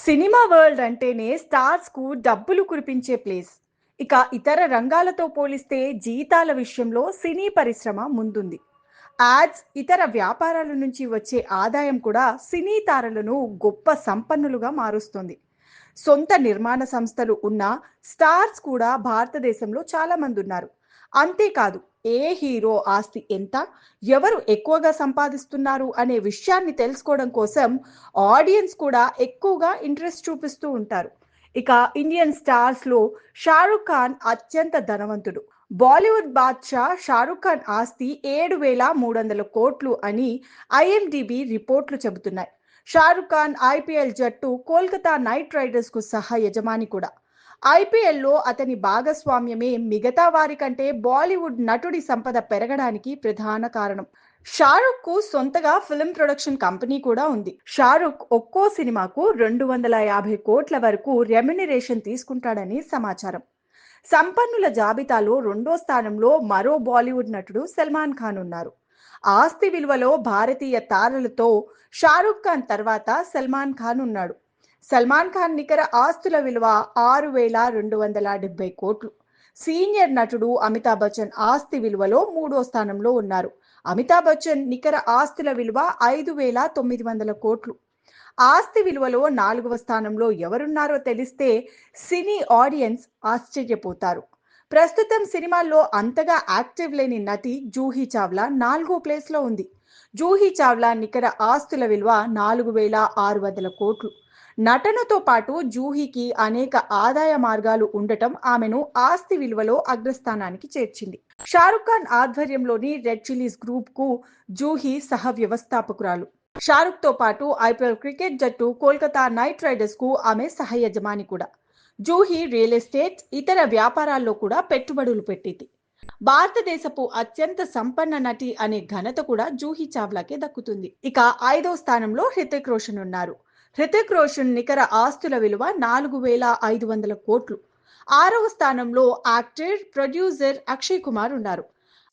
Cinema world అంటేనే stars కు డబ్బులు కురిపించే ప్లేస్. ఇక ఇతర రంగాలతో పోలిస్తే జీతాల విషయంలో సినీ పరిశ్రమ ముందుంది. యాడ్స్, ఇతర వ్యాపారాల నుంచి వచ్చే ఆదాయం కూడా సినీ తారలను గొప్ప సంపన్నులుగా మారుస్తుంది. సొంత నిర్మాణ సంస్థలు ఉన్న స్టార్స్ కూడా భారతదేశంలో చాలా మంది ఉన్నారు. అంతేకాదు, ఏ హీరో ఆస్తి ఎంత, ఎవరు ఎక్కువగా సంపాదిస్తున్నారు అనే విషయాన్ని తెలుసుకోవడం కోసం ఆడియన్స్ కూడా ఎక్కువగా ఇంట్రెస్ట్ చూపిస్తూ ఉంటారు. ఇక ఇండియన్ స్టార్స్ లో షారుఖ్ ఖాన్ అత్యంత ధనవంతుడు. బాలీవుడ్ బాద్షా షారుఖ్ ఖాన్ ఆస్తి 7,300 కోట్లు అని ఐఎండిబి రిపోర్ట్లు చెబుతున్నాయి. షారుఖ్ ఖాన్ ఐపీఎల్ జట్టు కోల్కతా నైట్ రైడర్స్ కు సహా యజమాని కూడా. ఐపీఎల్లో అతని భాగస్వామ్యమే మిగతా వారి కంటే బాలీవుడ్ నటుడి సంపద పెరగడానికి ప్రధాన కారణం. షారుఖ్ కు సొంతగా ఫిల్మ్ ప్రొడక్షన్ కంపెనీ కూడా ఉంది. షారుఖ్ ఒక్కో సినిమాకు 250 కోట్ల వరకు రెమ్యునరేషన్ తీసుకుంటాడని సమాచారం. సంపన్నుల జాబితాలో రెండో స్థానంలో మరో బాలీవుడ్ నటుడు సల్మాన్ ఖాన్ ఉన్నారు. ఆస్తి విలువలో భారతీయ తారలతో షారుఖ్ ఖాన్ తర్వాత సల్మాన్ ఖాన్ ఉన్నాడు. సల్మాన్ ఖాన్ నికర ఆస్తుల విలువ 6,270 కోట్లు. సీనియర్ నటుడు అమితాబ్ బచ్చన్ ఆస్తి విలువలో మూడో స్థానంలో ఉన్నారు. అమితాబ్ బచ్చన్ నికర ఆస్తుల విలువ 5,900 కోట్లు. ఆస్తి విలువలో 4వ స్థానంలో ఎవరున్నారో తెలిస్తే సినీ ఆడియన్స్ ఆశ్చర్యపోతారు. ప్రస్తుతం సినిమాల్లో అంతగా యాక్టివ్ లేని నటి జూహీ చావ్లా 4వ ప్లేస్లో ఉంది. జూహీ చావ్లా నికర ఆస్తుల విలువ 4,600 కోట్లు. నటనతో పాటు జూహీకి అనేక ఆదాయ మార్గాలు ఉండటం ఆమెను ఆస్తి విలువలో అగ్రస్థానానికి చేర్చింది. షారుఖ్ ఖాన్ ఆధ్వర్యంలోని రెడ్ చిల్లీస్ గ్రూప్ కు జూహీ సహ వ్యవస్థాపకురాలు. షారుఖ్ తో పాటు ఐపీఎల్ క్రికెట్ జట్టు కోల్కతా నైట్ రైడర్స్ కు ఆమె సహ యజమాని కూడా. జూహీ రియల్ ఎస్టేట్, ఇతర వ్యాపారాల్లో కూడా పెట్టుబడులు పెట్టింది. భారతదేశపు అత్యంత సంపన్న నటి అనే ఘనత కూడా జూహీ చావ్లాకే దక్కుతుంది. ఇక 5వ స్థానంలో హృతిక్ రోషన్ ఉన్నారు. హృతిక్ రోషన్ నికర ఆస్తుల విలువ 4,500 కోట్లు. 6వ స్థానంలో యాక్టర్, ప్రొడ్యూసర్ అక్షయ్ కుమార్ ఉన్నారు.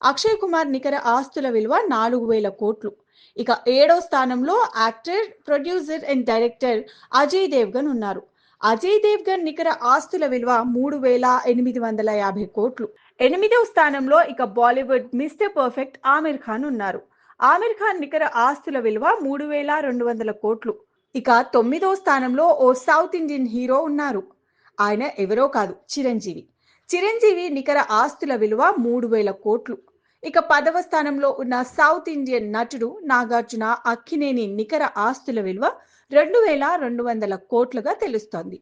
అక్షయ్ కుమార్ నికర ఆస్తుల విలువ 4,000 కోట్లు. ఇక 7వ స్థానంలో actor, producer and director Ajay Devgan ఉన్నారు. అజయ్ దేవ్గన్ నికర ఆస్తుల విలువ 3,850 కోట్లు. 8వ స్థానంలో ఇక బాలీవుడ్ మిస్టర్ పర్ఫెక్ట్ ఆమిర్ ఖాన్ ఉన్నారు. ఆమిర్ ఖాన్ నికర ఆస్తుల విలువ 3,200 కోట్లు. ఇక 9వ స్థానంలో ఓ సౌత్ ఇండియన్ హీరో ఉన్నారు. ఆయన ఎవరో కాదు, చిరంజీవి. చిరంజీవి నికర ఆస్తుల విలువ 3,000 కోట్లు. ఇక 10వ స్థానంలో ఉన్న సౌత్ ఇండియన్ నటుడు నాగార్జున అక్కినేని నికర ఆస్తుల విలువ 2,200 కోట్లుగా తెలుస్తోంది.